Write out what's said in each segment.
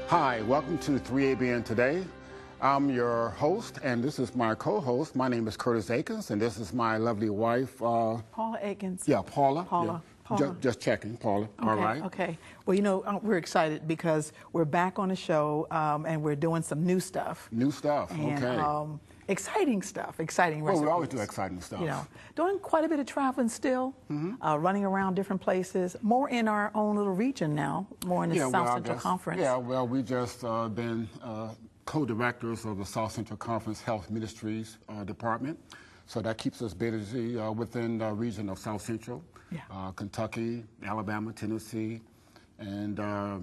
Hi, welcome to 3ABN Today. I'm your host, and this is my co-host. My name is Curtis Akins, and this is my lovely wife. Paula Akins. Yeah, Paula. Paula. Yeah. Paula. Just checking, Paula. Okay, all right. Okay. Well, you know, we're excited because we're back on the show, and we're doing some new stuff. New stuff, and, okay. Exciting stuff, exciting recipes. Well, we always do exciting stuff. You know, doing quite a bit of traveling still, running around different places, more in our own little region now, more in the South Central Conference. Yeah, well, we just been co-directors of the South Central Conference Health Ministries Department. So that keeps us busy within the region of South Central, Kentucky, Alabama, Tennessee, and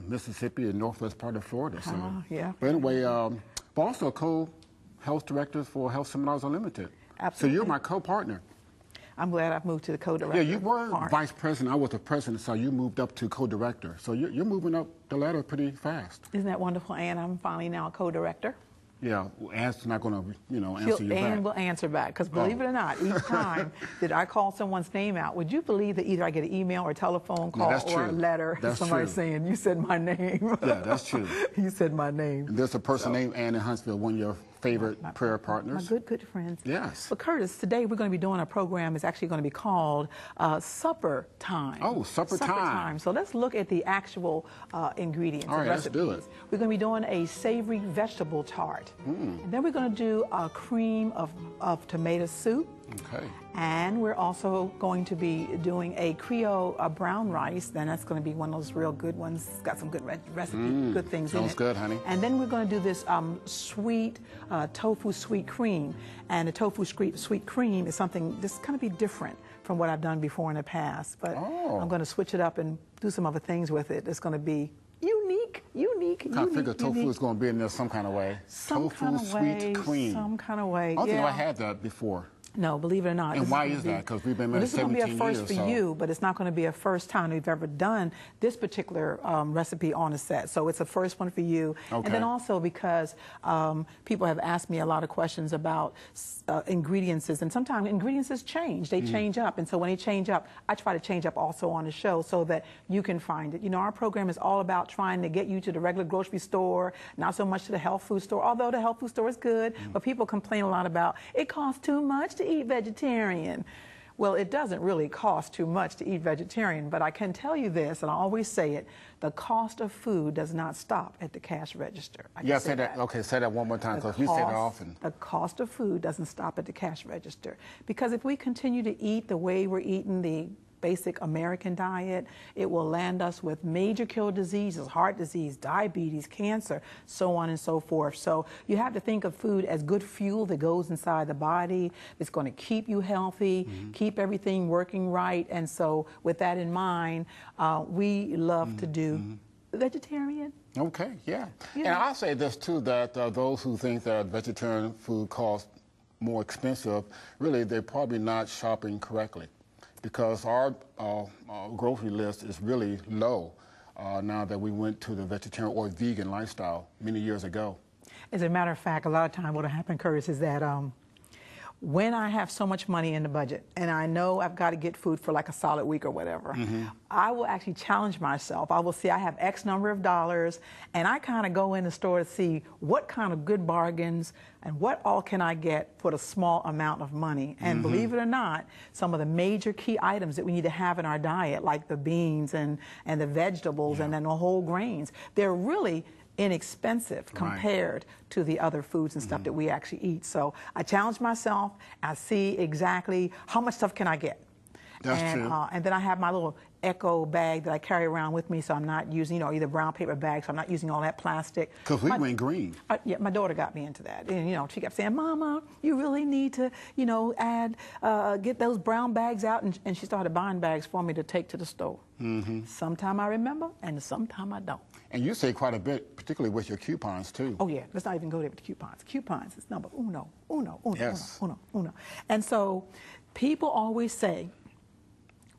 Mississippi and northwest part of Florida. So, but anyway, but also co-health directors for Health Seminars Unlimited. Absolutely. So you're my co-partner. I'm glad I've moved to the co-director. Yeah, you were vice president. I was the president, so you moved up to co-director. So you're moving up the ladder pretty fast. Isn't that wonderful, Ann? I'm finally now a co-director. Yeah, Ann's not going to, answer you back. Ann will answer back, because believe it or not, each time that I call someone's name out, would you believe that either I get an email or a telephone call or a letter, somebody saying, you said my name. Yeah, that's true. You said my name. And there's a person named Ann in Huntsville, one of your favorite prayer partners. My good friends. Yes. But Curtis, today we're going to be doing a program. It's actually going to be called Supper Time. Oh, Supper Time. So let's look at the actual ingredients. All right, let's do it. We're going to be doing a savory vegetable tart. And then we're going to do a cream of tomato soup. Okay. And we're also going to be doing a Creole brown rice. Then that's going to be one of those real good ones. It's got some good recipe, good things in it. Sounds good, honey. And then we're going to do this sweet tofu sweet cream. And the tofu sweet cream is something that's going to be different from what I've done before in the past. But I'm going to switch it up and do some other things with it. It's going to be unique. I figure tofu is going to be in there some kind of way. Tofu sweet cream. Some kind of way. I don't think I had that before. No, believe it or not. And why is that? Because we've been married 17 years. This is going to be a first for you, but it's not going to be a first time we've ever done this particular recipe on a set. So it's a first one for you. Okay. And then also because people have asked me a lot of questions about ingredients, and sometimes ingredients change. They change up. And so when they change up, I try to change up also on the show so that you can find it. You know, our program is all about trying to get you to the regular grocery store, not so much to the health food store, although the health food store is good, but people complain a lot about it costs too much to eat vegetarian. Well, it doesn't really cost too much to eat vegetarian, but I can tell you this, and I always say it, the cost of food does not stop at the cash register. Say that. Okay, say that one more time, because you say that often. The cost of food doesn't stop at the cash register. Because if we continue to eat the way we're eating the basic American diet, it will land us with major killer diseases, heart disease, diabetes, cancer, so on and so forth. So you have to think of food as good fuel that goes inside the body. It's going to keep you healthy, keep everything working right. And so with that in mind, we love to do vegetarian. Okay, yeah. And I'll say this too, that those who think that vegetarian food costs more expensive, really they're probably not shopping correctly, because our grocery list is really low now that we went to the vegetarian or vegan lifestyle many years ago. As a matter of fact, a lot of time what will happen, Curtis, is that when I have so much money in the budget and I know I've got to get food for like a solid week or whatever, I will actually challenge myself. I will see I have X number of dollars, and I kind of go in the store to see what kind of good bargains and what all can I get for a small amount of money. And believe it or not, some of the major key items that we need to have in our diet, like the beans and the vegetables and then the whole grains, they're really inexpensive compared to the other foods and stuff that we actually eat. So I challenge myself. I see exactly how much stuff can I get. That's true. And then I have my little eco bag that I carry around with me, so I'm not using, either brown paper bags, so I'm not using all that plastic. Because we went green. Yeah, my daughter got me into that. And, she kept saying, Mama, you really need to, get those brown bags out. And she started buying bags for me to take to the store. Sometime I remember, and sometime I don't. And you say quite a bit, particularly with your coupons, too. Oh, yeah. Let's not even go there with the coupons. Coupons is number uno. Yes. Uno. And so people always say,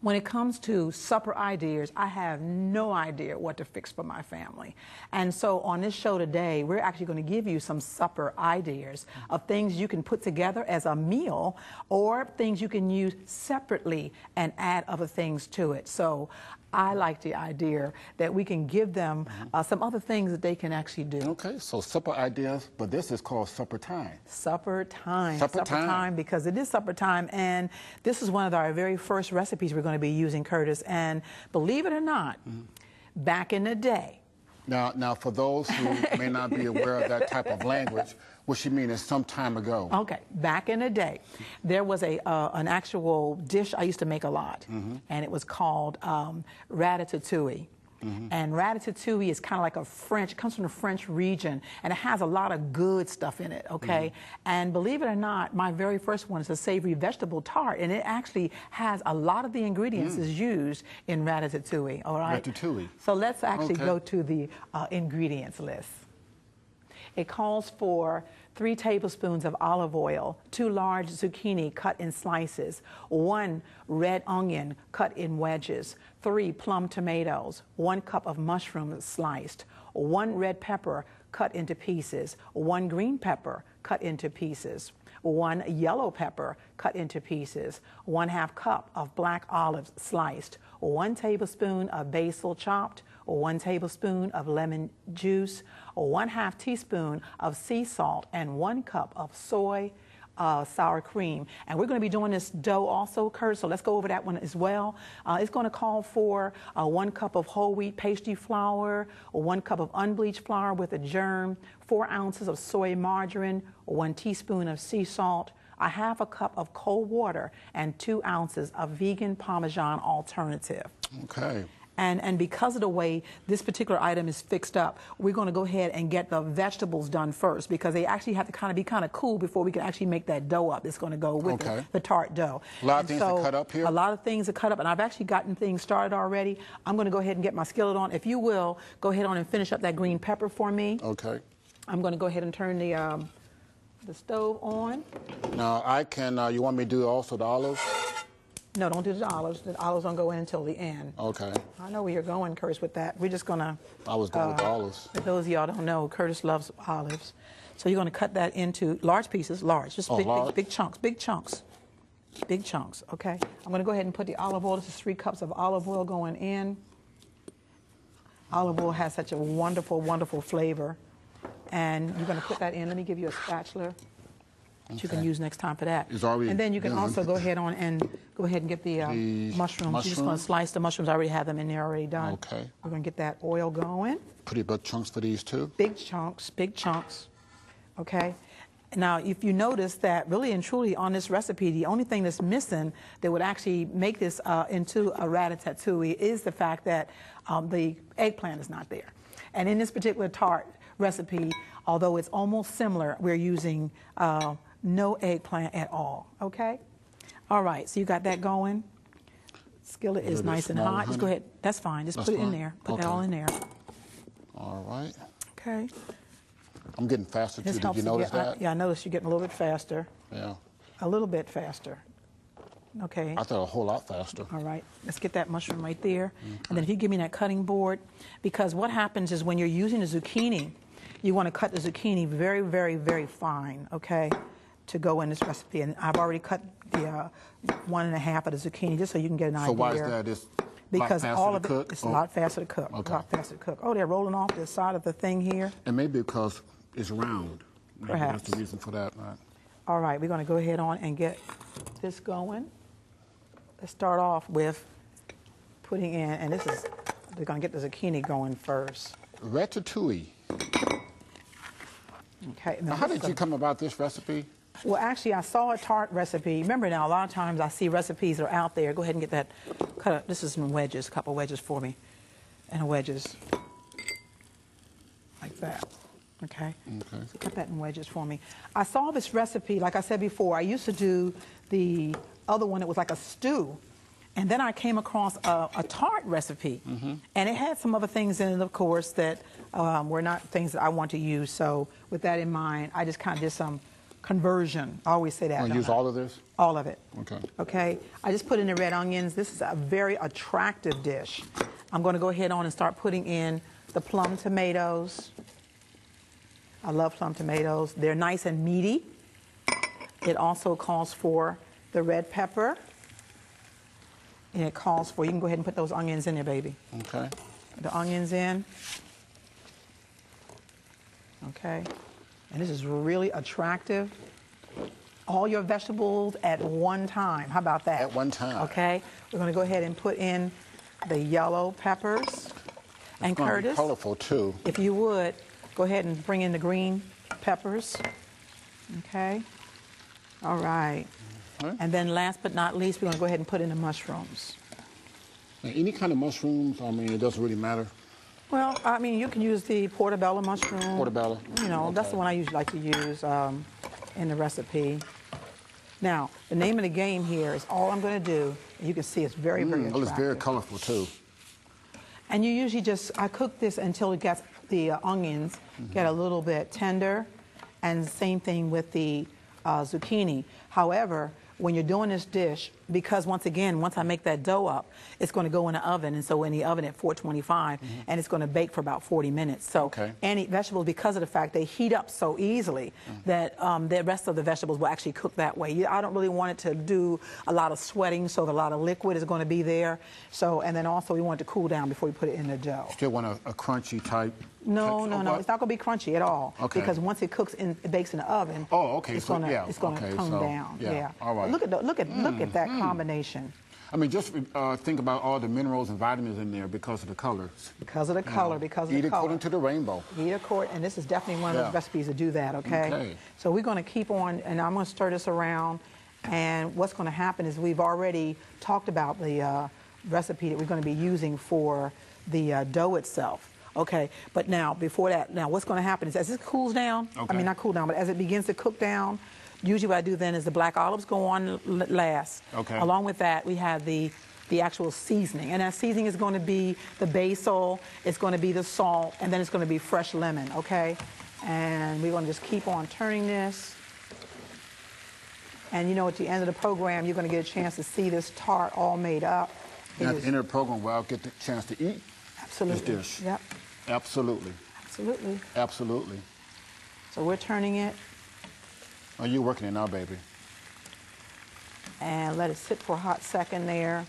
when it comes to supper ideas, I have no idea what to fix for my family. And so on this show today, we're actually going to give you some supper ideas of things you can put together as a meal or things you can use separately and add other things to it. So I like the idea that we can give them some other things that they can actually do. Okay, so supper ideas, but this is called supper time. Supper time. Supper time. Because it is supper time, and this is one of our very first recipes we're going to be using, Curtis. And believe it or not, back in the day. Now, for those who may not be aware of that type of language, what she means is some time ago. Okay, back in the day, there was an actual dish I used to make a lot, and it was called ratatouille. And ratatouille is kind of like a French, comes from the French region, and it has a lot of good stuff in it, okay? And believe it or not, my very first one is a savory vegetable tart, and it actually has a lot of the ingredients is used in ratatouille, all right? Ratatouille. So let's actually go to the ingredients list. It calls for 3 tablespoons of olive oil, 2 large zucchini cut in slices, 1 red onion cut in wedges, 3 plum tomatoes, 1 cup of mushrooms sliced, 1 red pepper cut into pieces, 1 green pepper cut into pieces, 1 yellow pepper cut into pieces, 1/2 cup of black olives sliced, 1 tablespoon of basil chopped, 1 tablespoon of lemon juice, 1/2 teaspoon of sea salt, and 1 cup of soy sour cream. And we're going to be doing this dough also, Kurt, so let's go over that one as well. It's going to call for 1 cup of whole wheat pastry flour, 1 cup of unbleached flour with a germ, 4 ounces of soy margarine, 1 teaspoon of sea salt, 1/2 cup of cold water, and 2 ounces of vegan Parmesan alternative. Okay. And because of the way this particular item is fixed up, we're going to go ahead and get the vegetables done first, because they actually have to be kind of cool before we can actually make that dough up. It's going to go with the tart dough. A lot of things to cut up here? A lot of things to cut up, and I've actually gotten things started already. I'm going to go ahead and get my skillet on. If you will, go ahead on and finish up that green pepper for me. Okay. I'm going to go ahead and turn the stove on. Now, I can, you want me to do also the olives? No, don't do the olives. The olives don't go in until the end. Okay. I know where you're going, Curtis, with that. We're just going to... I was going with the olives. For those of y'all don't know, Curtis loves olives. So you're going to cut that into large pieces, just big chunks, big chunks, okay? I'm going to go ahead and put the olive oil. This is 3 cups of olive oil going in. Olive oil has such a wonderful, wonderful flavor. And you're going to put that in. Let me give you a spatula that you can use next time for that. And then you can also go ahead and get the mushrooms. You're just going to slice the mushrooms. I already have them in there already done. Okay. We're going to get that oil going. Pretty big chunks for these too? Big chunks, okay? Now, if you notice that really and truly on this recipe, the only thing that's missing that would actually make this into a ratatouille is the fact that the eggplant is not there. And in this particular tart recipe, although it's almost similar, we're using no eggplant at all, okay? All right, so you got that going. Skillet is nice and hot. Just go ahead. That's fine. Just put it in there. Put that all in there. All right. Okay. I'm getting faster too. Did you notice that? Yeah, I noticed you're getting a little bit faster. Yeah. A little bit faster. Okay. I thought a whole lot faster. All right. Let's get that mushroom right there. And then if you give me that cutting board, because what happens is when you're using the zucchini, you want to cut the zucchini very, very, very fine, okay, to go in this recipe. And I've already cut the 1.5 of the zucchini just so you can get an idea. So why is that? It's because all of it, it's a lot faster to cook. Okay. A lot faster to cook. Oh, they're rolling off the side of the thing here. And maybe because it's round. Maybe Perhaps. that's the reason for that. Right? All right, we're going to go ahead on and get this going. Let's start off with putting in, and this is, we're going to get the zucchini going first. Ratatouille. Okay. Now, how did you come about this recipe? Well, actually, I saw a tart recipe. Remember now, a lot of times I see recipes that are out there. Go ahead and get that cut up. This is some wedges, a couple wedges for me. And wedges. Like that. Okay? Okay. So cut that in wedges for me. I saw this recipe, like I said before, I used to do the other one that was like a stew. And then I came across a tart recipe. And it had some other things in it, of course, that were not things that I want to use. So with that in mind, I just kind of did some conversion. I always say that. Want to use all of this? All of it. Okay. Okay. I just put in the red onions. This is a very attractive dish. I'm going to go ahead on and start putting in the plum tomatoes. I love plum tomatoes. They're nice and meaty. It also calls for the red pepper. and it calls for, you can go ahead and put those onions in there, baby. Okay. Put the onions in. Okay. And this is really attractive. All your vegetables at one time. How about that? At one time. Okay. We're going to go ahead and put in the yellow peppers. And Curtis, be colorful too. If you would, go ahead and bring in the green peppers. Okay. All right. And then last but not least, we're going to go ahead and put in the mushrooms. Now, any kind of mushrooms, I mean, it doesn't really matter. Well, I mean, you can use the portobello mushroom. Portobello. You know, okay. That's the one I usually like to use in the recipe. Now, the name of the game here is all I'm going to do. You can see it's very, very attractive. Well, it's very colorful too. And you usually I cook this until it gets the onions get a little bit tender, and same thing with the zucchini. However, when you're doing this dish, because once I make that dough up, it's going to go in the oven, and so in the oven at 425, and it's going to bake for about 40 minutes. So any vegetables, because of the fact they heat up so easily, that the rest of the vegetables will actually cook that way. I don't really want it to do a lot of sweating, so a lot of liquid is going to be there. So, and then also we want it to cool down before we put it in the dough. Still want a crunchy type? No. It's not going to be crunchy at all. Okay. Because once it bakes in the oven, it's going to come down. Yeah. All right. Look at that combination. I mean, just think about all the minerals and vitamins in there because of the colors. Because of the color, Eat according to the rainbow. Eat according, and this is definitely one of those recipes to do that, okay? So we're going to keep on, and I'm going to stir this around, and what's going to happen is we've already talked about the recipe that we're going to be using for the dough itself. Okay, but now, before that, what's going to happen is as it cools down, I mean, not cool down, but as it begins to cook down, usually what I do then is the black olives go on last. Okay. Along with that, we have the actual seasoning. And that seasoning is going to be the basil, it's going to be the salt, and then it's going to be fresh lemon, okay? And we're going to just keep on turning this. And you know, at the end of the program, you're going to get a chance to see this tart all made up. And at the end of the program, where I'll get the chance to eat Absolutely. this dish. Yep. Absolutely. Absolutely. Absolutely. So we're turning it. Oh, you're working it now, baby. And let it sit for a hot second there.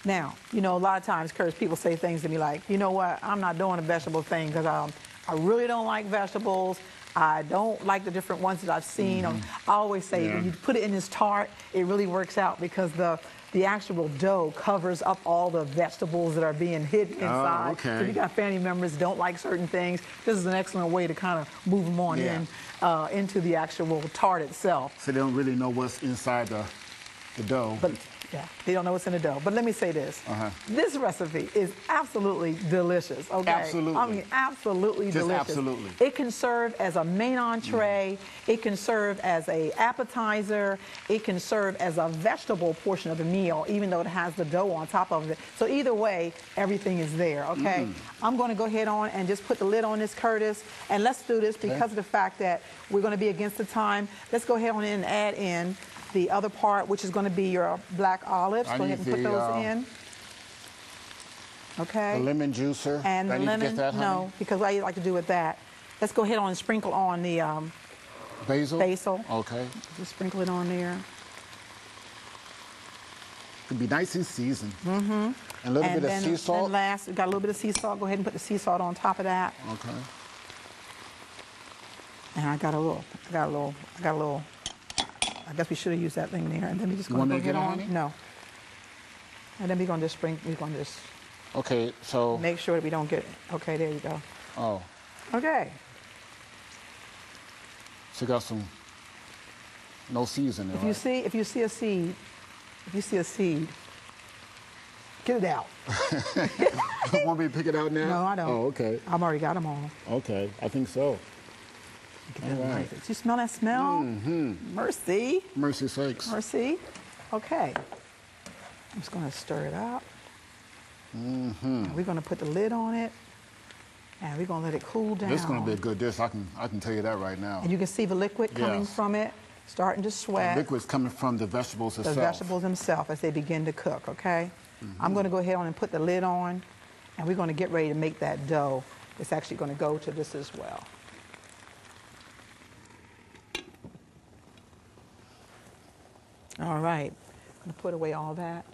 Now, you know, a lot of times, Curtis, people say things to me like, you know what, I'm not doing a vegetable thing because I really don't like vegetables. I don't like the different ones that I've seen. I always say when you put it in this tart, it really works out because the actual dough covers up all the vegetables that are being hidden inside. Okay. So if you got family members that don't like certain things, this is an excellent way to kind of move them on into the actual tart itself. So they don't really know what's inside the dough. But yeah, they don't know what's in the dough. But let me say this. This recipe is absolutely delicious, okay? Absolutely. I mean, absolutely delicious. Absolutely. It can serve as a main entree. It can serve as an appetizer. It can serve as a vegetable portion of the meal, even though it has the dough on top of it. So either way, everything is there, okay? I'm going to go ahead on and just put the lid on this, Curtis, and let's do this because of the fact that we're going to be against the time. Let's go ahead on and add in the other part, which is going to be your black olives. Go ahead and put those in. Okay. The lemon juicer. And the lemon, no, because what I like to do with that, let's go ahead on and sprinkle on the basil. Basil. Okay. Just sprinkle it on there. It'll be nice and seasoned. And a little bit of sea salt. And last, we got a little bit of sea salt. Go ahead and put the sea salt on top of that. Okay. And I got a little. I guess we should have used that thing there. And then we just going to get on. No. And then we're going to just Okay, so. Make sure that we don't get. Okay, there you go. Oh. Okay. So you got no seeds in there. If you see a seed, get it out. You want me to pick it out now? No, I don't. Oh, okay. I've already got them all. Okay, I think so. All right. Did you smell that smell? Mercy. Mercy sakes. Mercy. Okay. I'm just going to stir it up. And we're going to put the lid on it. And we're going to let it cool down. This is going to be a good dish. I can tell you that right now. And you can see the liquid coming from it, starting to sweat. The liquid's coming from the vegetables themselves. The vegetables themselves as they begin to cook, okay? I'm going to go ahead on and put the lid on. And we're going to get ready to make that dough. It's actually going to go to this as well. All right, I'm going to put away all that.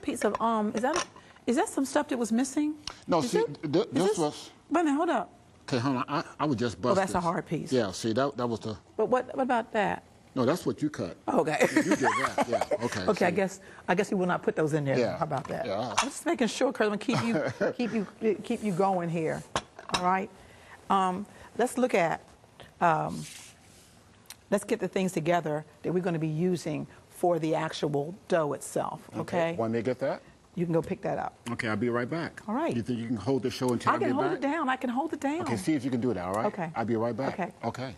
piece of is that some stuff that was missing? No, see, this was. Wait a minute, hold up. Okay, hold on. I would just bust. Oh, that's this. a hard piece. Yeah, see, that was the. But what about that? No, that's what you cut. Okay. You did that. Yeah. Okay. Okay, see. I guess we will not put those in there. Yeah. How about that? Yeah. I'm just making sure, because I'm gonna keep you going here. All right. Let's look at. Let's get the things together that we're going to be using for the actual dough itself. Okay. Want me to get that? You can go pick that up. Okay, I'll be right back. All right. You think you can hold the show until I get back? I can hold it down. I can hold it down. Okay, see if you can do that, all right? Okay. I'll be right back. Okay. Okay.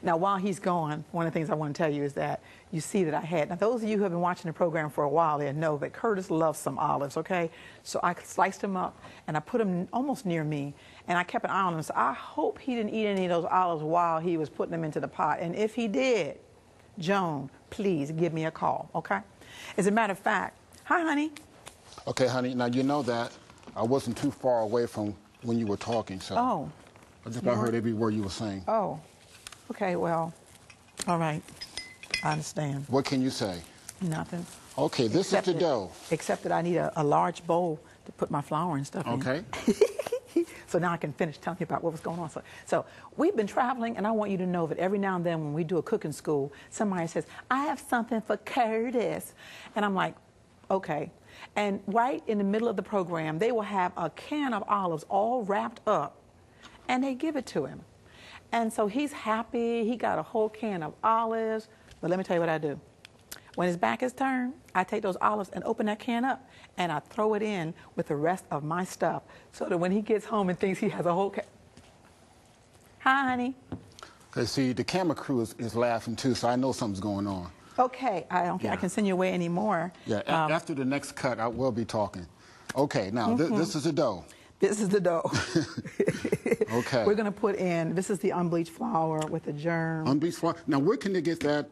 Now, while he's gone, one of the things I want to tell you is that you see that I had, now those of you who have been watching the program for a while, they know that Curtis loves some olives, okay? So I sliced them up and I put them almost near me, and I kept an eye on them. So I hope he didn't eat any of those olives while he was putting them into the pot. And if he did, Joan, please give me a call, okay? As a matter of fact, hi, honey. Okay, honey. Now, you know that I wasn't too far away from when you were talking, so I just about heard every word you were saying. Oh, okay, well, all right. I understand. What can you say? Nothing. Okay, this is the dough. Except that I need a large bowl to put my flour and stuff in. Okay. So now I can finish telling you about what was going on. So we've been traveling, and I want you to know that every now and then when we do a cooking school, somebody says, I have something for Curtis. And I'm like, okay. And right in the middle of the program, they will have a can of olives all wrapped up, and they give it to him. And so he's happy. He got a whole can of olives. But let me tell you what I do. When his back is turned, I take those olives and open that can up, and I throw it in with the rest of my stuff so that when he gets home and thinks he has a whole can. Hi, honey. Okay, see, the camera crew is laughing too, so I know something's going on. Okay, I don't think I can send you away anymore. Yeah, after the next cut, I will be talking. Okay, now, this is the dough. This is the dough. Okay. We're going to put in, this is the unbleached flour with the germ. Unbleached flour. Now, where can they get that?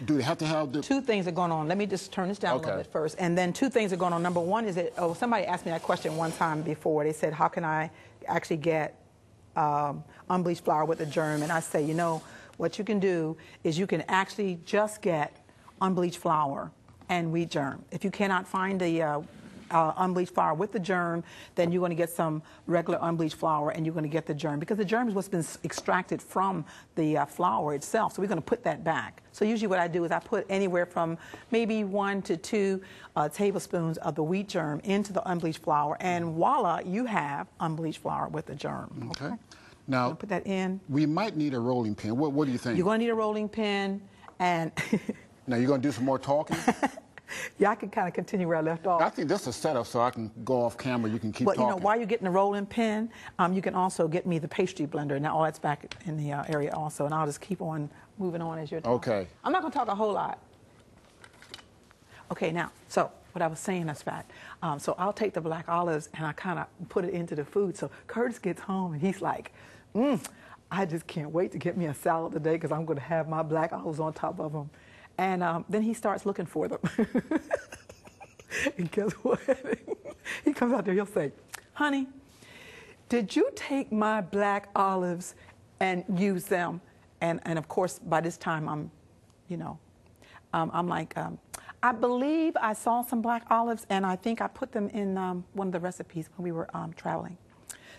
Do they have to have the... Two things are going on. Let me just turn this down a little bit first. And then two things are going on. Number one is that, somebody asked me that question one time before. They said, how can I actually get unbleached flour with the germ? And I say, you know, what you can do is you can actually just get unbleached flour and wheat germ. If you cannot find the unbleached flour with the germ, then you're going to get some regular unbleached flour and you're going to get the germ, because the germ is what's been extracted from the flour itself. So we're going to put that back. So usually what I do is I put anywhere from maybe 1 to 2 tablespoons of the wheat germ into the unbleached flour, and voila, you have unbleached flour with the germ. Okay. Now, put that in. We might need a rolling pin. What do you think? You're going to need a rolling pin, and now you're going to do some more talking? Yeah, I can kind of continue where I left off. I think that's a setup, so I can go off camera. You can keep talking. But, you know, while you're getting the rolling pin, you can also get me the pastry blender. Now, all that's back in the area also, and I'll just keep on moving on as you're talking. Okay. I'm not going to talk a whole lot. Okay, now, so what I was saying, that's fact. So I'll take the black olives, and I kind of put it into the food. So Curtis gets home, and he's like, I just can't wait to get me a salad today, because I'm going to have my black olives on top of them. And then he starts looking for them. And guess what? He comes out there, he'll say, honey, did you take my black olives and use them? And of course, by this time, I'm like, I believe I saw some black olives, and I think I put them in one of the recipes when we were traveling.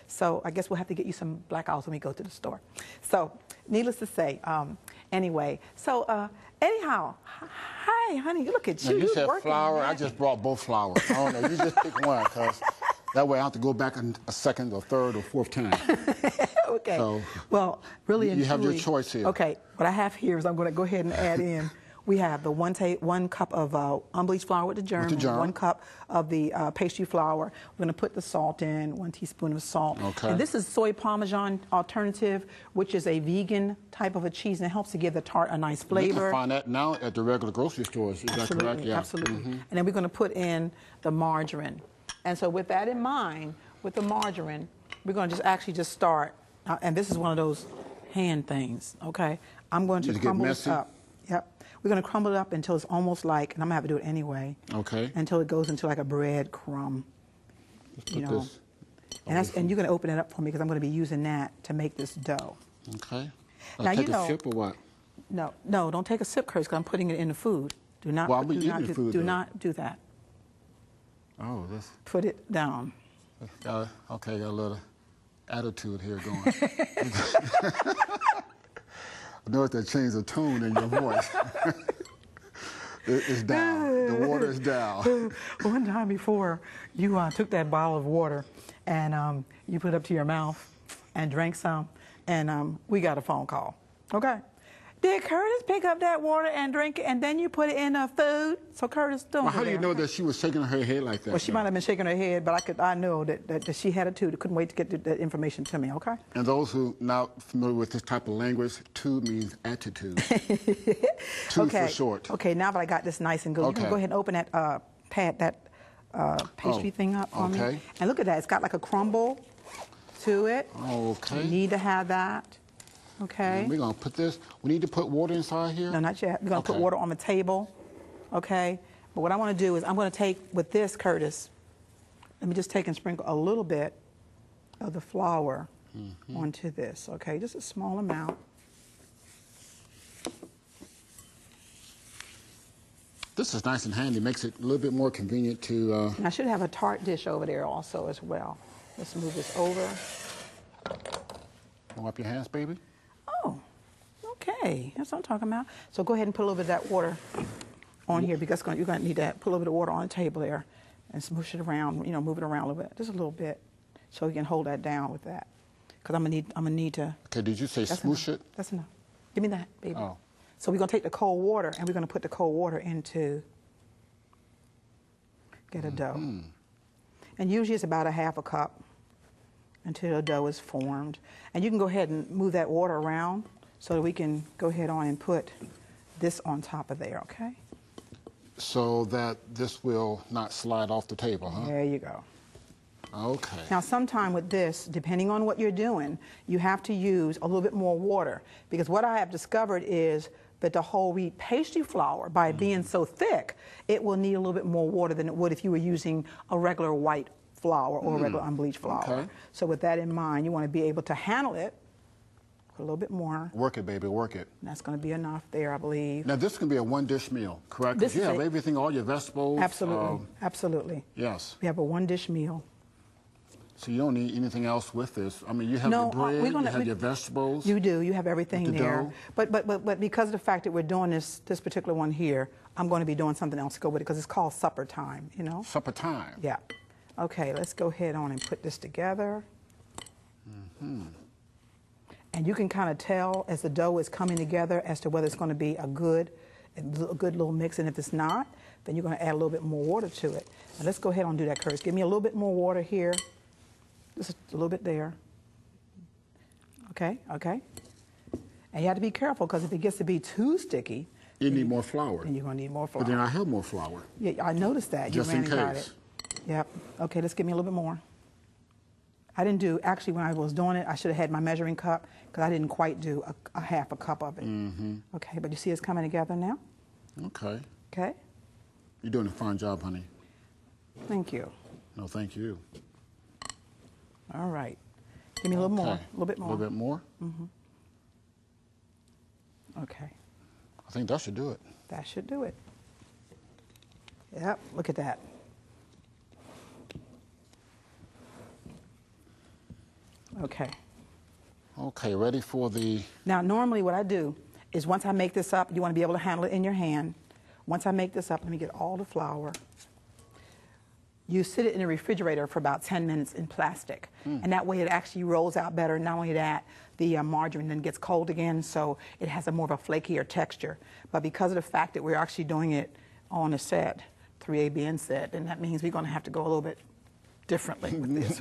So I guess we'll have to get you some black olives when we go to the store. So needless to say, anyway, so anyhow, hi, honey, look at you. Now, you said working, flour. man. I just brought both flours. I don't know. You just pick one, because that way I have to go back a second or third or fourth time. Okay. So well, really and you have your truly, choice here. Okay. What I have here is I'm going to go ahead and add in. We have the one cup of unbleached flour with the germ, 1 cup of the pastry flour. We're going to put the salt in, 1 teaspoon of salt. Okay. And this is soy Parmesan alternative, which is a vegan type of a cheese, and it helps to give the tart a nice flavor. You can find that now at the regular grocery stores. Is that correct? Yeah. Absolutely. And then we're going to put in the margarine. And so with that in mind, with the margarine, we're going to just start. And this is one of those hand things, okay? I'm going to crumble this up. Yep. We're going to crumble it up until it's almost like, and I'm going to have to do it anyway. Okay. Until it goes into like a bread crumb. You know. And you're going to open it up for me, because I'm going to be using that to make this dough. Okay. Now, take a sip or what? No, don't take a sip, Curtis, because I'm putting it in the food. Do not. Well, I'll be eating the food. Do not do that. Oh, this. Put it down. Okay, got a little attitude here going. I noticed that change of tone in your voice. It's down. The water is down. One time before, you took that bottle of water and you put it up to your mouth and drank some, and we got a phone call. Okay. Did Curtis pick up that water and drink it, and then you put it in her food? So Curtis, don't. Well, how do you know that she was shaking her head like that? Well, she might have been shaking her head, but I know that she had a tube. Couldn't wait to get the information to me. Okay. And those who not familiar with this type of language, tube means attitude. Tube for short. Okay. Now that I got this nice and good, you can go ahead and open that pastry thing up on me. And look at that. It's got like a crumble to it. Okay. You need to have that. Okay. And we're going to put this, we need to put water inside here? No, not yet. We're going to put water on the table. Okay. But what I want to do is I'm going to take, with this, Curtis, let me just take and sprinkle a little bit of the flour onto this. Okay. Just a small amount. This is nice and handy. Makes it a little bit more convenient to... And I should have a tart dish over there also as well. Let's move this over. Wipe your hands, baby. Oh, okay. That's what I'm talking about. So go ahead and put a little bit of that water on here because you're going to need to put a little bit of water on the table there and smoosh it around, you know, move it around a little bit, just a little bit, so you can hold that down with that. Because I'm gonna need to. Okay, did you say smoosh it? That's enough. Give me that, baby. Oh. So we're going to take the cold water and we're going to put the cold water into, get a dough. And usually it's about a half a cup until the dough is formed. And you can go ahead and move that water around so that we can go ahead on and put this on top of there, okay? So that this will not slide off the table, huh? There you go. Okay. Now, sometime with this, depending on what you're doing, you have to use a little bit more water because what I have discovered is that the whole wheat pastry flour, by being so thick, it will need a little bit more water than it would if you were using a regular white flour or regular unbleached flour. Okay. So with that in mind, you want to be able to handle it a little bit more. Work it, baby, work it. And that's going to be enough there, I believe. Now, this can be a one-dish meal, correct? Because you have everything, all your vegetables. Absolutely, absolutely. Yes. We have a one-dish meal. So you don't need anything else with this. I mean, you have your bread, you have your vegetables. You do. You have everything there. Dough. But because of the fact that we're doing this particular one here, I'm going to be doing something else to go with it because it's called supper time, you know? Supper time. Yeah. Okay, let's go ahead on and put this together. And you can kind of tell as the dough is coming together as to whether it's going to be a good little mix. And if it's not, then you're going to add a little bit more water to it. Now let's go ahead and do that, Curtis. Give me a little bit more water here. Just a little bit there. Okay, okay. And you have to be careful because if it gets to be too sticky, you need more flour. Then you're going to need more flour. But then I have more flour. Yeah, I noticed that. Just in case. Yep. Okay, let's give me a little bit more. I didn't do, actually when I was doing it, I should have had my measuring cup because I didn't quite do a half a cup of it. Okay, but you see it's coming together now? Okay. Okay. You're doing a fine job, honey. Thank you. No, thank you. All right. Give me a little more, a little bit more. A little bit more? Okay. I think that should do it. That should do it. Yep, look at that. Okay. Okay, ready for the... Now, normally what I do is once I make this up, you want to be able to handle it in your hand. Once I make this up, let me get all the flour. You sit it in the refrigerator for about 10 minutes in plastic. And that way it actually rolls out better. Not only that, the margarine then gets cold again, so it has a more of a flakier texture. But because of the fact that we're actually doing it on a set, 3ABN set, then that means we're going to have to go a little bit differently with this.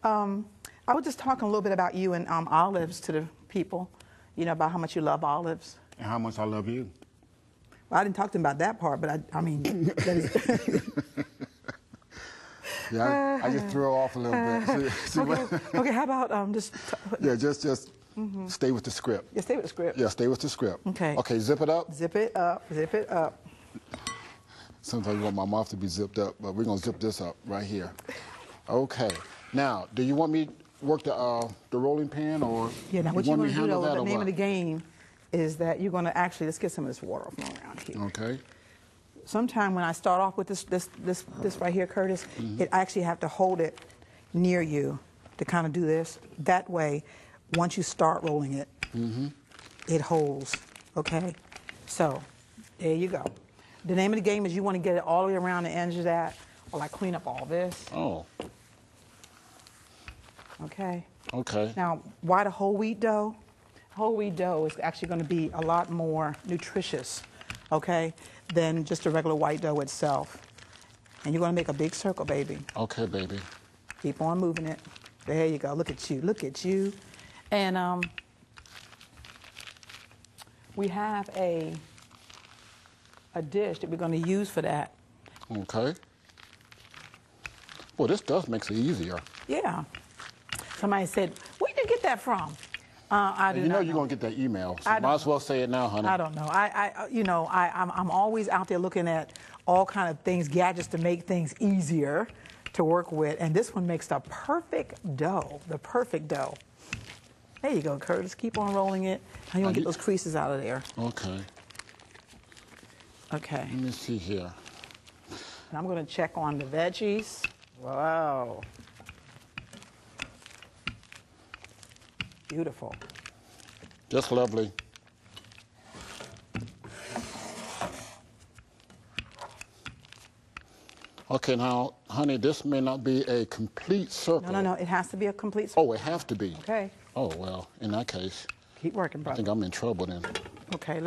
I was just talking a little bit about you and olives to the people, you know, about how much you love olives. And how much I love you. Well, I didn't talk to him about that part, but I mean, that is yeah, I just throw off a little bit. Okay, how about just... Yeah, just stay with the script. Yeah, stay with the script. Yeah, stay with the script. Okay. Okay, zip it up. Zip it up, zip it up. Sometimes you want my mouth to be zipped up, but we're going to zip this up right here. Okay. Now, do you want me to work the rolling pin, or yeah, now what you want to do, though, the name what? of the game is that you're going to actually, let's get some of this water from around here. Okay. sometime when I start off with this right here, Curtis, I actually have to hold it near you to kind of do this. That way, once you start rolling it, it holds, okay? So, there you go. The name of the game is you want to get it all the way around the edge of that while I clean up all this. Oh. Okay. Okay. Now, why the whole wheat dough? Whole wheat dough is actually going to be a lot more nutritious, okay, than just a regular white dough itself. And you're going to make a big circle, baby. Okay, baby. Keep on moving it. There you go. Look at you. Look at you. And we have a dish that we're going to use for that. Okay. Well, this does makes it easier. Yeah. Somebody said, where did you get that from? I do you know not you're going to get that email. So I might as well say it now, honey. I don't know. I'm always out there looking at all kind of things, gadgets to make things easier to work with. And this one makes the perfect dough, the perfect dough. There you go, Curtis. Keep on rolling it. Now you want to get those creases out of there. Okay. Okay. Let me see here. And I'm going to check on the veggies. Wow. Beautiful. Just lovely. Okay, now, honey, this may not be a complete circle. No. It has to be a complete circle. Oh, it has to be. Okay. Oh, well, in that case, Keep working, I brother. think I'm in trouble then. Okay,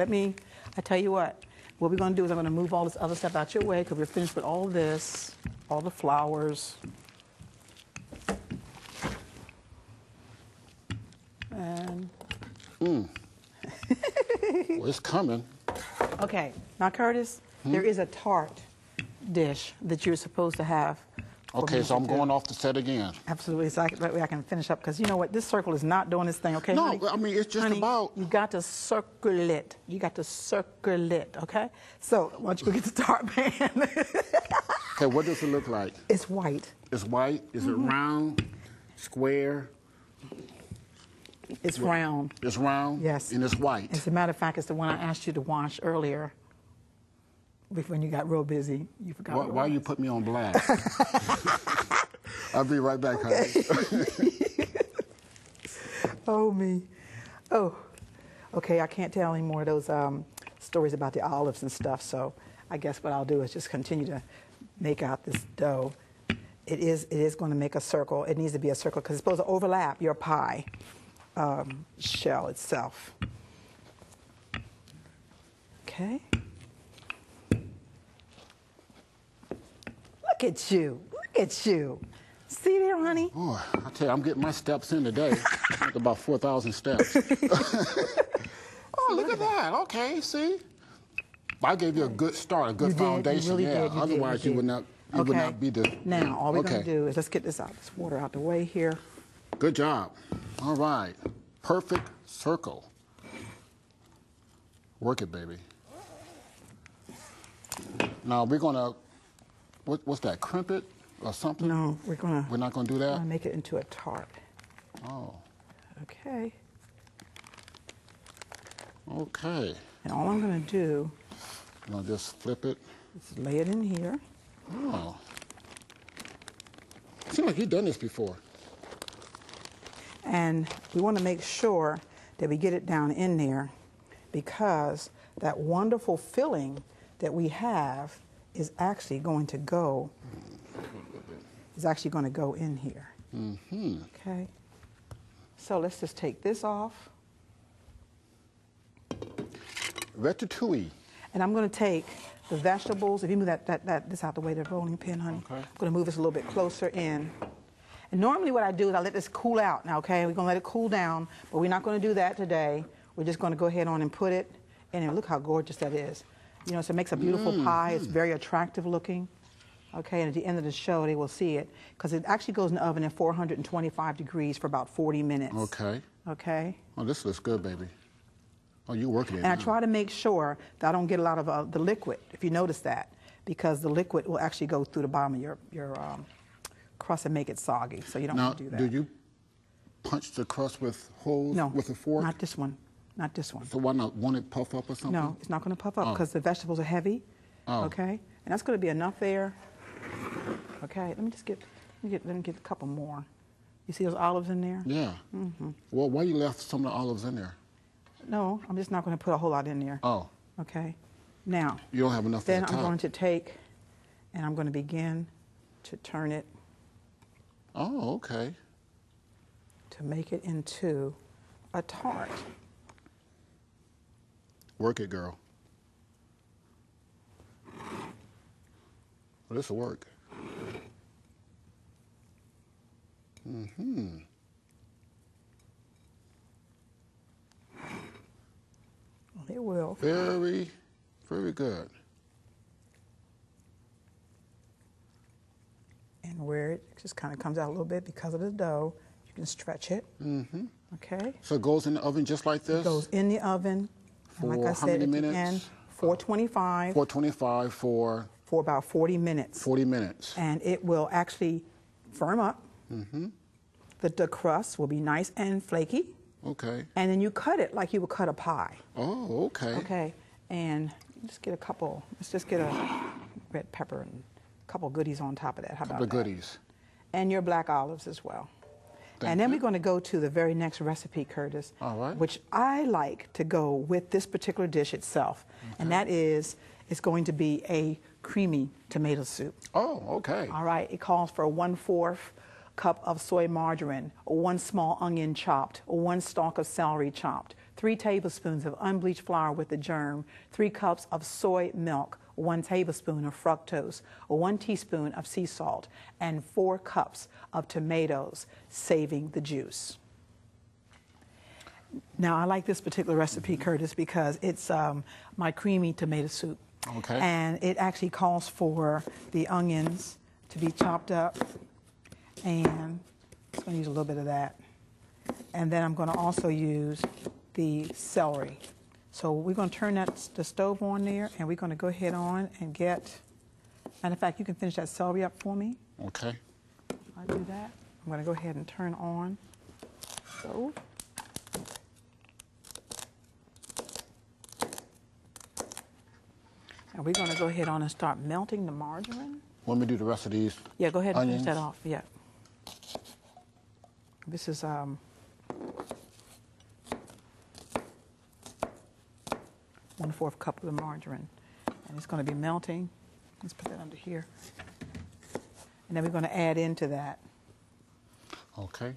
I tell you what we're going to do is I'm going to move all this other stuff out your way because we're finished with all this, all the flowers. And Well, it's coming. okay, now Curtis, there is a tart dish that you're supposed to have. Okay, so I'm going off the set again. Absolutely, so that way I can finish up because you know what, this circle is not doing this thing, okay? No, honey? I mean, it's just honey, about... You got to circle it. You got to circle it, okay? So why don't you go get the tart pan? Okay, what does it look like? It's white. It's white? Is it round, square? It's round. It's round? Yes. And it's white? As a matter of fact, it's the one I asked you to wash earlier. When you got real busy, you forgot. Why you put me on blast? I'll be right back, honey. Oh, me. Oh, okay, I can't tell any more of those stories about the olives and stuff, so I guess what I'll do is just continue to make out this dough. It is going to make a circle. It needs to be a circle because it's supposed to overlap your pie shell itself. Okay. Look at you. Look at you. See there, honey? Boy, I tell you, I'm getting my steps in today. Like about 4,000 steps. Oh, look at that. Okay, see? I gave you a good start, a good foundation. You really did. Otherwise, you would not be the... Now, all we're going to do is let's get this water out the way here. Good job. All right. Perfect circle. Work it, baby. Now, we're going to... What's that, crimp it or something? No, we're not going to do that? Make it into a tart. Oh. Okay. Okay. And all I'm going to do... I'm going to just flip it. Just lay it in here. Oh. Seems like you've done this before. And we want to make sure that we get it down in there because that wonderful filling that we have is actually going to go in here. Mm-hmm. Okay. So let's just take this off. Ratatouille. And I'm going to take the vegetables. If you move this out the way, the rolling pin, honey. Okay. I'm going to move this a little bit closer in. And normally what I do is I let this cool out now, okay? We're going to let it cool down, but we're not going to do that today. We're just going to go ahead on and put it in there. Look how gorgeous that is. You know, so it makes a beautiful pie. It's very attractive looking. Okay, and at the end of the show, they will see it because it actually goes in the oven at 425 degrees for about 40 minutes. Okay. Okay. Oh, this looks good, baby. Oh, you're working it And I try to make sure that I don't get a lot of the liquid, if you notice that, because the liquid will actually go through the bottom of your crust and make it soggy, so you don't want to do that. Do you punch the crust with holes with a fork? No, not this one. Not this one. So why not? Won't it puff up or something? No, it's not going to puff up because the vegetables are heavy, Okay, and that's going to be enough there. Okay, let me get a couple more. You see those olives in there? Yeah. Well, why you left some of the olives in there? No, I'm just not going to put a whole lot in there. Oh. Okay. Now. You don't have enough for the top. Then I'm going to take, and I'm going to begin to turn it. Oh, okay. To make it into a tart. Work it, girl. Well, this will work. It will. Very, very good. And where it just kind of comes out a little bit because of the dough, you can stretch it. Okay. So it goes in the oven just like this? It goes in the oven. For and like I how said, many at minutes? the end, 425. 425 for? For about 40 minutes. 40 minutes. And it will actually firm up. The crust will be nice and flaky. Okay. And then you cut it like you would cut a pie. Oh, okay. Okay. And just get a couple, let's just get a red pepper and a couple goodies on top of that. How about that? The goodies. And your black olives as well. Thank Then you. we're going to go to the very next recipe, Curtis. All right. Which I like to go with this particular dish itself. And that is, it's going to be a creamy tomato soup. Oh, okay. All right. It calls for 1/4 cup of soy margarine, 1 small onion chopped, 1 stalk of celery chopped, 3 tablespoons of unbleached flour with the germ, 3 cups of soy milk, 1 tablespoon of fructose, 1 teaspoon of sea salt, and 4 cups of tomatoes, saving the juice. Now, I like this particular recipe, Curtis, because it's my creamy tomato soup. Okay. And it actually calls for the onions to be chopped up. And I'm just going to use a little bit of that. And then I'm going to also use the celery. So we're going to turn the stove on there, and we're going to go ahead on and get, matter of fact, you can finish that celery up for me. Okay. I'll do that. I'm going to go ahead and turn on the stove. And we're going to go ahead on and start melting the margarine. Want me to do the rest of these? Yeah, go ahead and onions? finish that off. Yeah. This is 1/4 cup of the margarine, and it's going to be melting. Let's put that under here, and then we're going to add into that. Okay.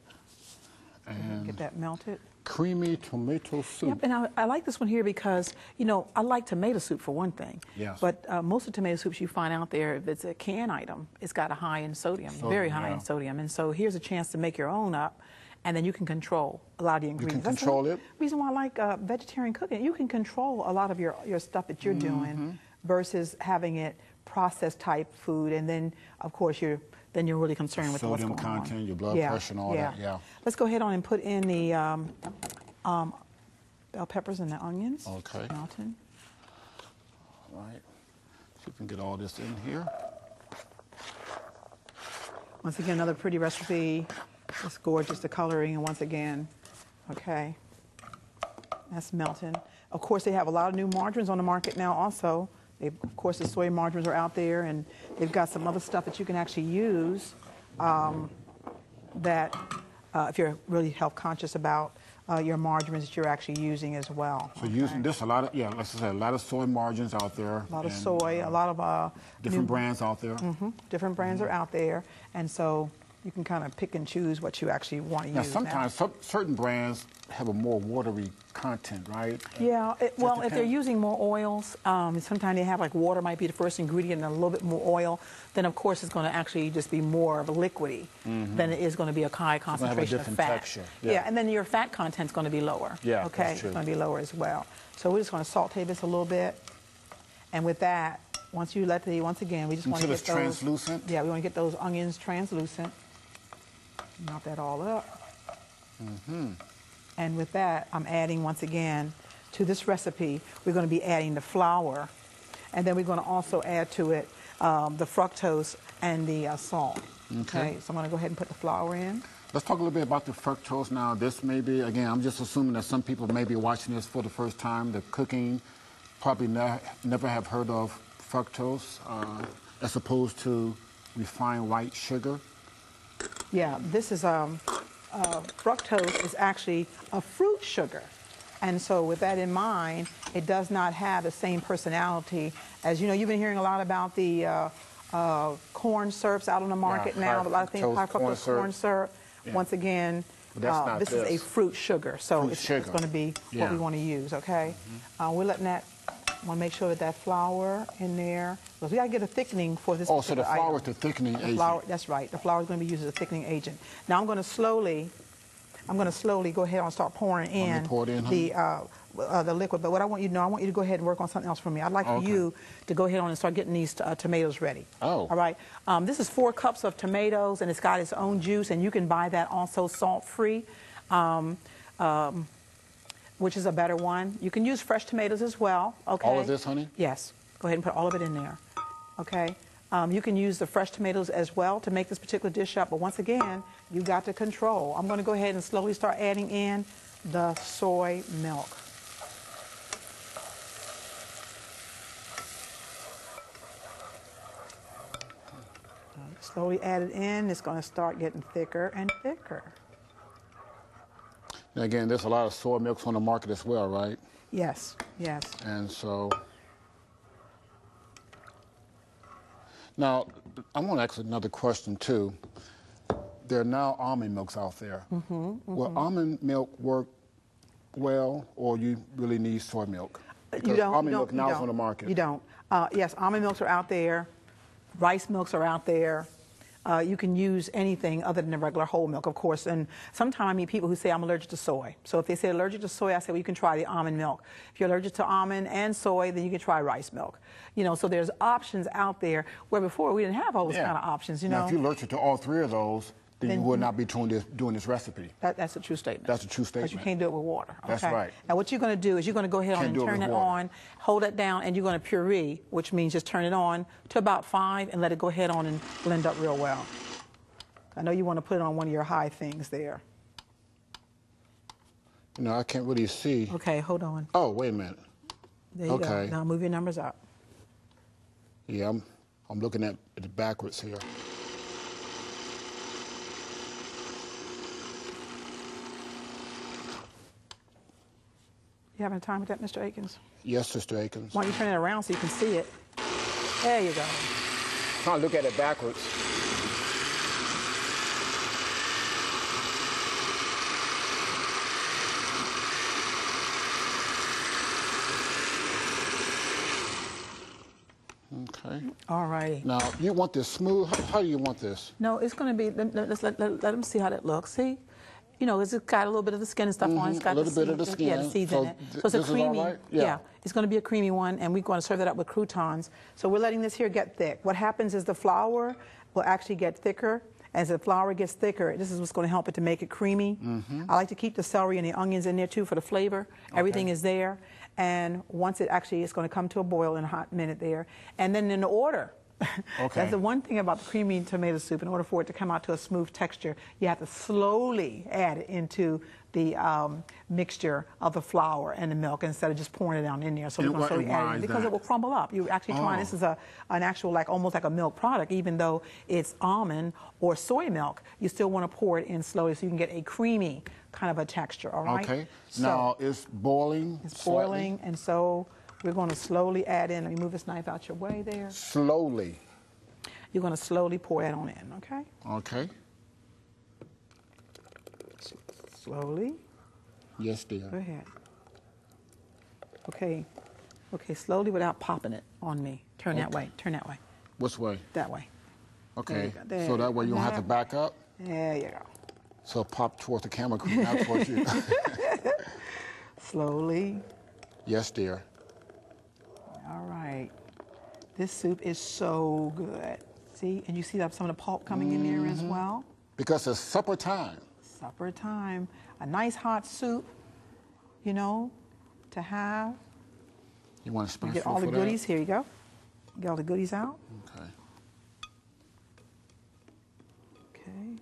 And get that melted. Creamy tomato soup. Yep, and I like this one here because, you know, I like tomato soup for one thing. Yes. But most of the tomato soups you find out there, if it's a can item, it's got a high in sodium, very high in sodium. And so here's a chance to make your own up, and then you can control a lot of the ingredients. You can control it. That's the reason why I like vegetarian cooking. You can control a lot of your stuff that you're doing versus having it processed type food, and then, of course, you're really concerned with what's going on. Sodium content, your blood pressure and all that, yeah. Let's go ahead on and put in the bell peppers and the onions. Okay. Melting. All right. See if we can get all this in here. Once again, another pretty recipe. It's gorgeous, the coloring, and once again, okay, that's melting. Of course, they have a lot of new margarines on the market now also. Of course, the soy margarines are out there, and they've got some other stuff that you can actually use that if you're really health conscious about your margarines that you're actually using as well. So using this, a lot of, like I said, a lot of soy margarines out there. A lot of soy, a lot of different brands out there. Different brands are out there, and so you can kind of pick and choose what you actually want to use. Now, sometimes certain brands have a more watery content, right? Yeah, well, if they're using more oils, sometimes they have like water might be the first ingredient and a little bit more oil, then of course it's going to actually just be more of a liquidy than it is going to be a high concentration of fat. Texture. Yeah, and then your fat content's going to be lower. Yeah, okay, that's true. It's going to be lower as well. So we're just going to saute this a little bit, and with that, once you let once again, we just want to get until it's translucent. Yeah, we want to get those onions translucent. Melt that all up. And with that, I'm adding once again to this recipe, we're going to be adding the flour, and then we're going to also add to it the fructose and the salt. Okay, so I'm going to go ahead and put the flour in. Let's talk a little bit about the fructose now. This may be, again, I'm just assuming that some people may be watching this for the first time. The cooking probably never have heard of fructose as opposed to refined white sugar. Yeah, this is fructose is actually a fruit sugar. And so with that in mind, it does not have the same personality as, you've been hearing a lot about the corn syrups out on the market now, a lot of things, high fructose corn syrup. Yeah. Once again, this is a fruit sugar, so it's going to be what we want to use, okay? We're letting that, want to make sure that flour in there, because we got to get a thickening for this. Oh, so the flour is the thickening agent. Flour, that's right. The flour is going to be used as a thickening agent. Now I'm going to slowly go ahead and start pouring in, the liquid. But what I want you to know, I want you to go ahead and work on something else for me. I'd like for you to go ahead on and start getting these tomatoes ready. Oh. All right. This is 4 cups of tomatoes, and it's got its own juice, and you can buy that also salt-free, which is a better one. You can use fresh tomatoes as well. Okay. All of this, honey? Yes. Go ahead and put all of it in there. Okay. You can use the fresh tomatoes as well to make this particular dish up, but once again, you got to control. I'm going to go ahead and slowly start adding in the soy milk. Slowly add it in. It's going to start getting thicker and thicker. Now again, there's a lot of soy milks on the market as well, right? Yes, yes. And so, now I want to ask another question too. There are now almond milks out there. Will almond milk work well, or you really need soy milk? Because almond milk now is on the market. You don't. Yes, almond milks are out there. Rice milks are out there. You can use anything other than the regular whole milk, of course. And sometimes I meet people who say, I'm allergic to soy. So if they say allergic to soy, I say, well, you can try the almond milk. If you're allergic to almond and soy, then you can try rice milk. So there's options out there where before we didn't have all those kind of options, Now, if you're allergic to all 3 of those, then you would not be doing this recipe. That's a true statement. That's a true statement. But you can't do it with water. Okay? That's right. Now, what you're going to do is you're going to go ahead and turn it on, hold it down, and you're going to puree, which means just turn it on to about 5 and let it go ahead on and blend up real well. I know you want to put it on one of your high things there. I can't really see. Okay, hold on. Oh, wait a minute. There you go. Now move your numbers up. Yeah, I'm looking at it backwards here. You having time with that, Mr. Akins? Yes, Sister Akins. Why don't you turn it around so you can see it? There you go. Trying to look at it backwards. Okay. All right. Now, you want this smooth? How do you want this? No, it's going to be, let's let them see how that looks. See? It's got a little bit of the skin and stuff on it. It's got a little bit of the skin. Yeah, the seeds in it. So it's a creamy, right? Yeah, it's going to be a creamy one, and we're going to serve that up with croutons. So we're letting this here get thick. What happens is the flour will actually get thicker. As the flour gets thicker, this is what's going to help it to make it creamy. I like to keep the celery and the onions in there too for the flavor. Everything is there. And once it's going to come to a boil in a hot minute there. And then in the order, that's the one thing about the creamy tomato soup. In order for it to come out to a smooth texture, you have to slowly add it into the mixture of the flour and the milk instead of just pouring it down in there. So we're going to slowly add it because it will crumble up. You're actually trying, this is an actual, almost like a milk product, even though it's almond or soy milk, you still want to pour it in slowly so you can get a creamy kind of a texture, all right? Okay. So now it's boiling. It's boiling, and so we're going to slowly add in. Let me move this knife out your way there. Slowly. You're going to slowly pour that on in, okay? Okay. Slowly. Yes, dear. Go ahead. Okay. Okay, slowly without popping it on me. Turn that way. Turn that way. Which way? That way. Okay. So that way you don't have to back up? There you go. So pop towards the camera, not towards you. Slowly. Yes, dear. All right. This soup is so good. See? And you see that some of the pulp coming in there as well? Because it's supper time. Supper time. A nice hot soup, to have. You want a spoonful Get all the for goodies. that? Here you go. Get all the goodies out. Okay. Okay.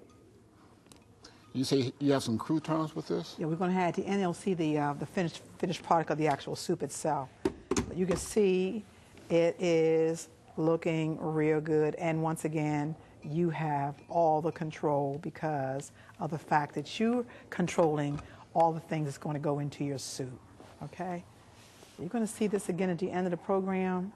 You say you have some croutons with this? Yeah, we're going to add at the end. You'll see the finished product of the actual soup itself. But you can see It is looking real good. And once again, you have all the control because of the fact that you're controlling all the things that's going to go into your soup, okay? You're going to see this again at the end of the program.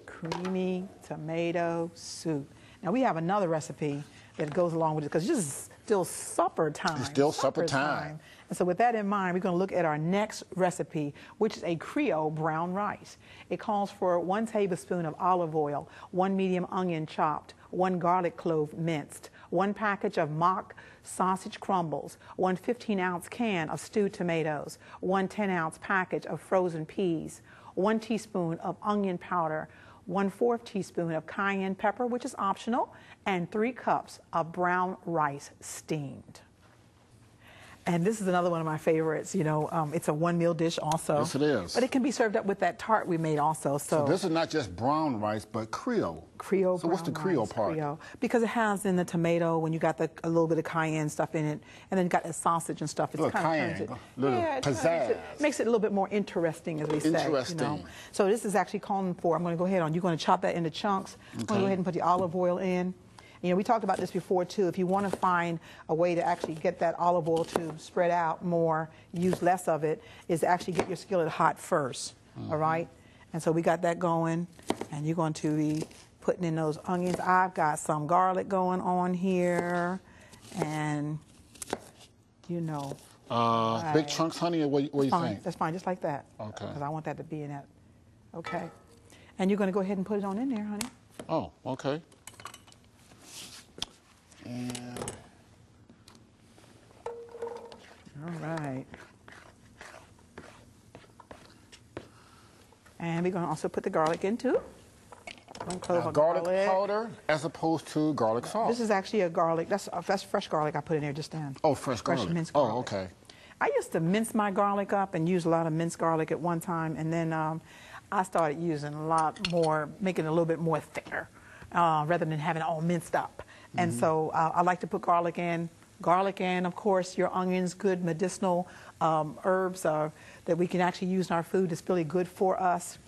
Creamy tomato soup. Now, we have another recipe that goes along with it because this is still supper time. It's still supper time. And so with that in mind, we're going to look at our next recipe, which is a Creole brown rice. It calls for 1 tablespoon of olive oil, 1 medium onion chopped, 1 garlic clove minced, 1 package of mock sausage crumbles, 1 15-ounce can of stewed tomatoes, 1 10-ounce package of frozen peas, 1 teaspoon of onion powder, 1/4 teaspoon of cayenne pepper, which is optional, and 3 cups of brown rice steamed. And this is another one of my favorites. You know, it's a 1 meal dish also. Yes, it is. But it can be served up with that tart we made also. So this is not just brown rice, but Creole. Creole. So what's the Creole part? Creole. Because it has in the tomato, when you got a little bit of cayenne stuff in it, and then you got the sausage and stuff. It's kind of turns it, pizzazz. Makes it a little bit more interesting, as we say. Interesting. You know? So this is actually calling for, I'm going to go ahead on, you're going to chop that into chunks. I'm going to go ahead and put the olive oil in. You know, we talked about this before, too. If you want to find a way to actually get that olive oil to spread out more, use less of it, is to actually get your skillet hot first, all right? And so we got that going, and you're going to be putting in those onions. I've got some garlic going on here, and, you know. Big chunks, honey, or what do you think? That's fine, just like that. Okay. Because I want that to be in that. Okay. And you're going to go ahead and put it on in there, honey. Oh, okay. And all right. And we're going to also put the garlic in too. Garlic powder as opposed to garlic salt. This is actually a garlic. That's fresh garlic I put in there just then. Oh, fresh garlic. Minced garlic. Oh, okay. I used to mince my garlic up and use a lot of minced garlic at one time, and then I started using a lot more, making it a little bit more thicker, rather than having it all minced up. And so I like to put garlic in. Garlic and, of course, your onions, good medicinal herbs that we can actually use in our food. It's really good for us.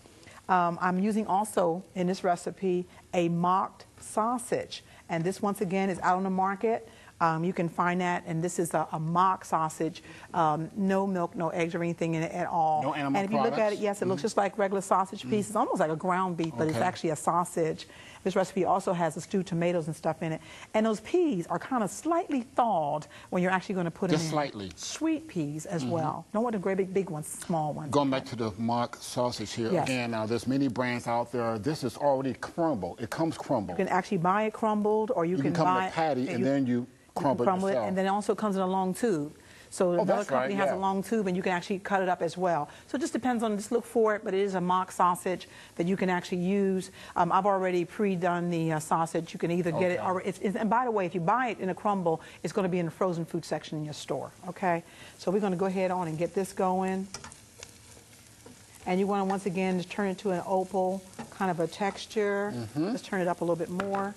I'm using also in this recipe a mocked sausage. And this, once again, is out on the market. You can find that, and this is a mock sausage, no milk, no eggs or anything in it at all. No animal And if you look at it, yes, it looks just like regular sausage piece. It's almost like a ground beef, but it's actually a sausage. This recipe also has the stewed tomatoes and stuff in it. And those peas are kind of slightly thawed when you're actually going to put them in. Just slightly. Sweet peas as well. Don't want the great big ones, small ones. Going back to the mock sausage here again, now there's many brands out there. This is already crumbled. It comes crumbled. You can actually buy it crumbled, or you can come buy in a patty and then you crumble it, and then it also comes in a long tube. So another company has a long tube, and you can actually cut it up as well. So it just depends on, just look for it, but it is a mock sausage that you can actually use. I've already pre-done the sausage. You can either get it, or and by the way, if you buy it in a crumble, it's going to be in the frozen food section in your store, okay? So we're going to go ahead on and get this going. And you want to, once again, just turn it to an opal kind of a texture. Just turn it up a little bit more.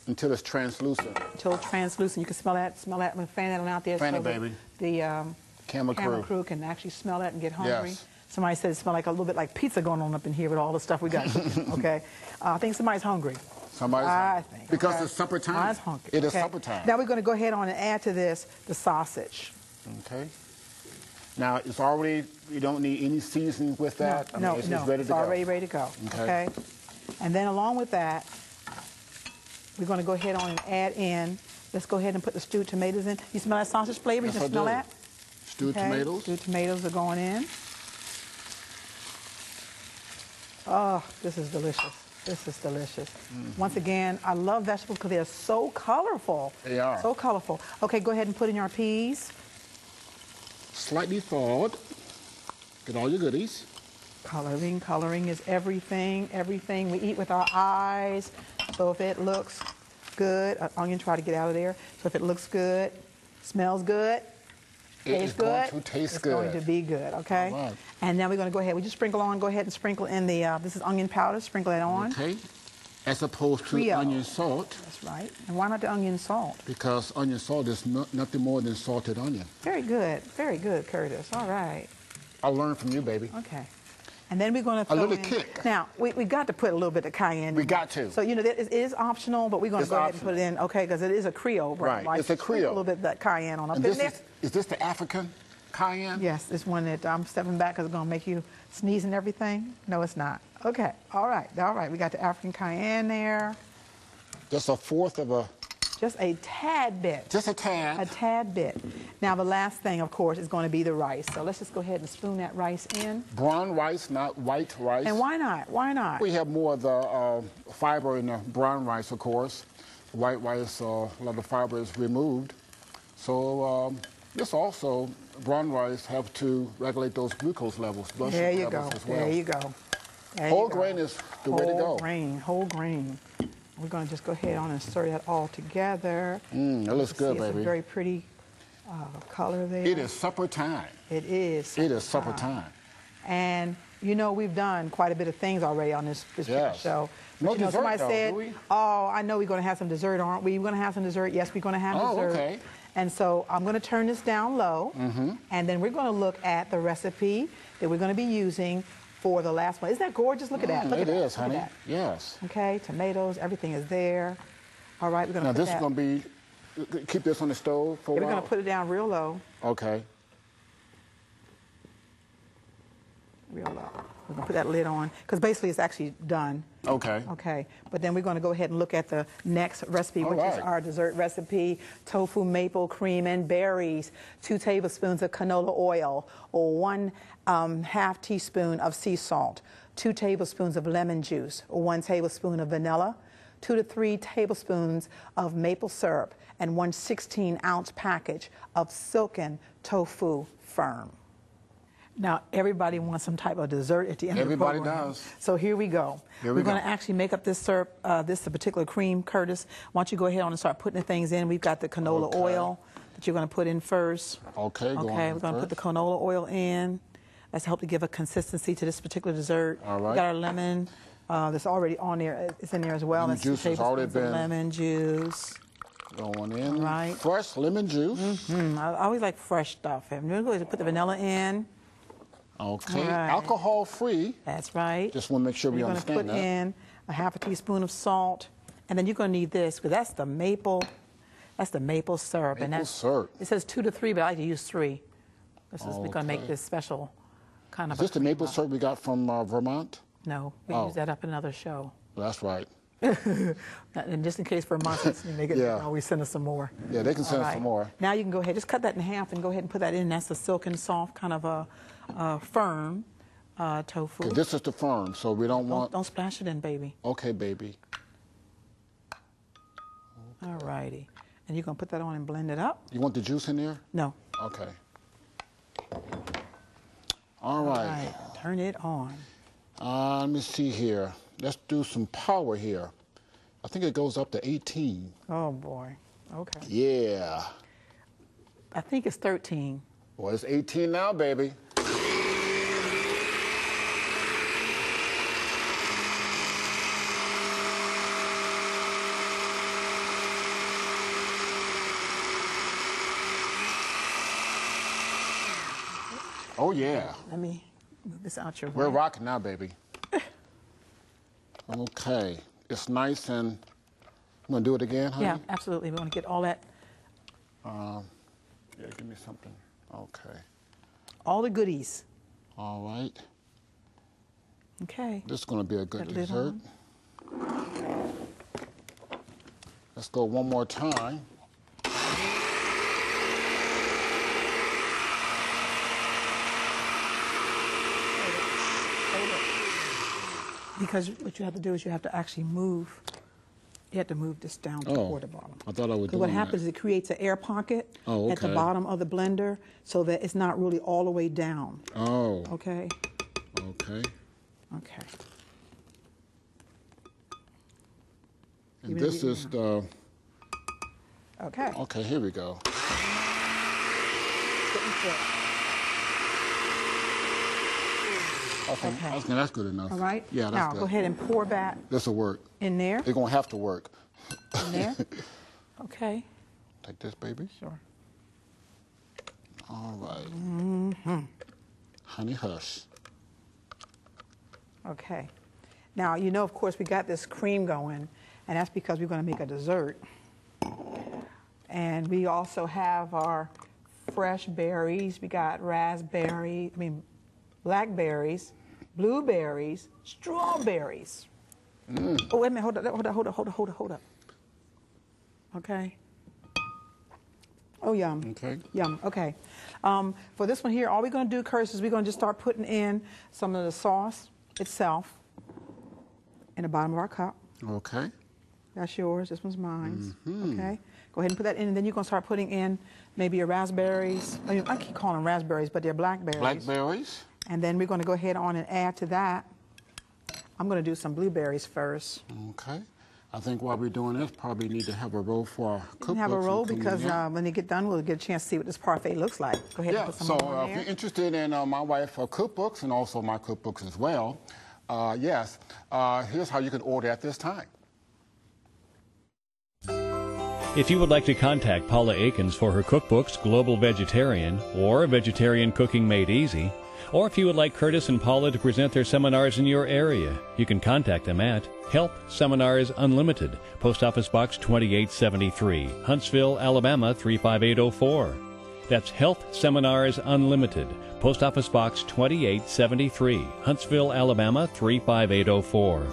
Until it's translucent. Until it's translucent. You can smell that. Smell that. I'm going to fan that on out there. Fan it, baby. The camera crew can actually smell that and get hungry. Yes. Somebody said it smelled like a little bit like pizza going on up in here with all the stuff we got. Okay. I think somebody's hungry. Somebody's hungry. I think. Because it's supper time. Somebody's hungry. It is supper time. Now we're going to go ahead on and add to this the sausage. Okay. Now it's already, you don't need any seasoning with that? No, it's no, ready it's to go. already ready to go. Okay. And then along with that, we're going to go ahead on and add in, let's go ahead and put the stewed tomatoes in. You smell that sausage flavor? Yes, You can smell that? Stewed tomatoes? Stewed tomatoes are going in. Oh, this is delicious. This is delicious. Once again, I love vegetables because they're so colorful. They are. So colorful. Okay, go ahead and put in your peas. Slightly thawed. Get all your goodies. Coloring. Coloring is everything. Everything. We eat with our eyes. So if it looks good, onion, try to get out of there. So if it looks good, smells good, tastes good, it's going to be good, okay? All right. And now we're going to go ahead. We just sprinkle on, go ahead and sprinkle in the, this is onion powder, sprinkle that on. Okay. As opposed to Creole. onion salt. That's right. And why not the onion salt? Because onion salt is nothing more than salted onion. Very good, Curtis. All right. I learned from you, baby. Okay. And then we're going to throw a little in, kick. Now, we got to put a little bit of cayenne. We got to. So, you know, it is optional, but we're going to go ahead and put it in, okay, because it is a Creole brown rice. It's a Creole. A little bit of that cayenne on up and in this there. is this the African cayenne? Yes, this one that I'm stepping back because it's going to make you sneeze and everything. No, it's not. Okay, all right. We got the African cayenne there. Just a fourth of a... Just a tad bit. Just a tad. A tad bit. Now, the last thing, of course, is going to be the rice. So let's just go ahead and spoon that rice in. Brown rice, not white rice. And why not? Why not? We have more of the fiber in the brown rice, of course. White rice, a lot of the fiber is removed. So this also, brown rice have to regulate those glucose levels, blood sugar levels as well. There you go. Whole grain is the way to go. Whole grain. We're going to just go ahead on and stir that all together. That looks good, baby. It's a very pretty color there. It is supper time. It is. It is supper time. And you know, we've done quite a bit of things already on this show. No But, you know, dessert, somebody though, said, do we? "Oh, I know we're going to have some dessert, aren't we? We're going to have some dessert." Yes, we're going to have dessert. Okay. And so I'm going to turn this down low, and then we're going to look at the recipe that we're going to be using for the last one. Isn't that gorgeous? Look at that. Look at that. It is, honey. honey. Yes. Okay, tomatoes, everything is there. All right, we're going to put this is going to be, keep this on the stove for a while? We're going to put it down real low. Okay. Real low. We're going to put that lid on, because basically it's actually done. Okay. Okay, but then we're going to go ahead and look at the next recipe, which is our dessert recipe: tofu, maple cream, and berries, 2 tablespoons of canola oil, or 1/2 teaspoon of sea salt, 2 tablespoons of lemon juice, or 1 tablespoon of vanilla, 2 to 3 tablespoons of maple syrup, and 1 16-ounce package of silken tofu firm. Now, everybody wants some type of dessert at the end of the program. Everybody does. So here we go. We're going to actually make up this syrup, this particular cream, Curtis. Why don't you go ahead on and start putting the things in. We've got the canola oil that you're going to put in first. Okay, we're going to put the canola oil in. That's to help to give a consistency to this particular dessert. All right. We got our lemon that's already on there. It's in there as well. Lemon juice has already been... lemon juice. Going in. Right. Fresh lemon juice. I always like fresh stuff. And we're going to put the vanilla in. Okay, alcohol-free. That's right. Just want to make sure we understand that. You're going to put in a 1/2 teaspoon of salt, and then you're going to need this, because that's the maple syrup. Maple syrup. It says 2 to 3, but I like to use 3. We're going to make this special kind of. Is this the maple syrup we got from Vermont? No, we use that up in another show. That's right. And just in case Vermont they can always send us some more. Yeah, they can send us some more. Now you can go ahead, just cut that in half and go ahead and put that in. That's the silken soft kind of a firm tofu. Okay, this is the firm, so we don't want... Don't splash it in, baby. Okay, baby. Okay. All righty. And you're going to put that on and blend it up? You want the juice in there? No. Okay. All right. Turn it on. Let me see here. Let's do some power here. I think it goes up to 18. Oh, boy. Okay. Yeah. I think it's 13. Well, it's 18 now, baby. Oh, yeah. Let me move this out your way. We're rocking now, baby. Okay. It's nice and... You want to do it again, honey? Yeah, absolutely. We want to get all that... Yeah, give me something. Okay. All the goodies. All right. Okay. This is going to be a good dessert. Let's go one more time. Because what you have to do is you have to actually move. You have to move this down toward the bottom. I thought I would do that. What happens is it creates an air pocket at the bottom of the blender so that it's not really all the way down. Oh. Okay? Okay. Okay. And this is the... Okay. Okay, here we go. Okay, that's good enough. All right. Yeah, that's now, good. Now, go ahead and pour that. This will work. In there. They're going to have to work. In there. Okay. Take this, baby. Sure. All right. Honey hush. Okay. Now, you know, of course, we got this cream going, and that's because we're going to make a dessert. And we also have our fresh berries. We got blackberries, blueberries, strawberries. Oh, wait a minute, hold up. Okay. Oh, yum. Okay. Yum, okay. For this one here, all we're going to do, Curtis, is we're going to just start putting in some of the sauce itself in the bottom of our cup. Okay. That's yours. This one's mine. Okay. Go ahead and put that in, and then you're going to start putting in maybe your raspberries. I keep calling them raspberries, but they're blackberries. Blackberries. And then we're going to go ahead on and add to that. I'm going to do some blueberries first. Okay. I think while we're doing this, probably need to have a roll for our cookbooks. We can have a roll because when they get done, we'll get a chance to see what this parfait looks like. Go ahead and put some on there. If you're interested in my wife's cookbooks and also my cookbooks as well, yes, here's how you can order at this time. If you would like to contact Paula Akins for her cookbooks, Global Vegetarian, or Vegetarian Cooking Made Easy, or if you would like Curtis and Paula to present their seminars in your area, you can contact them at Health Seminars Unlimited, Post Office Box 2873, Huntsville, Alabama 35804. That's Health Seminars Unlimited, Post Office Box 2873, Huntsville, Alabama 35804.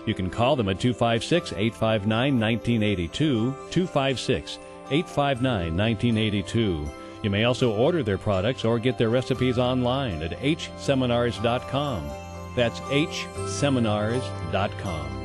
You can call them at 256-859-1982, 256-859-1982. You may also order their products or get their recipes online at hseminars.com. That's hseminars.com.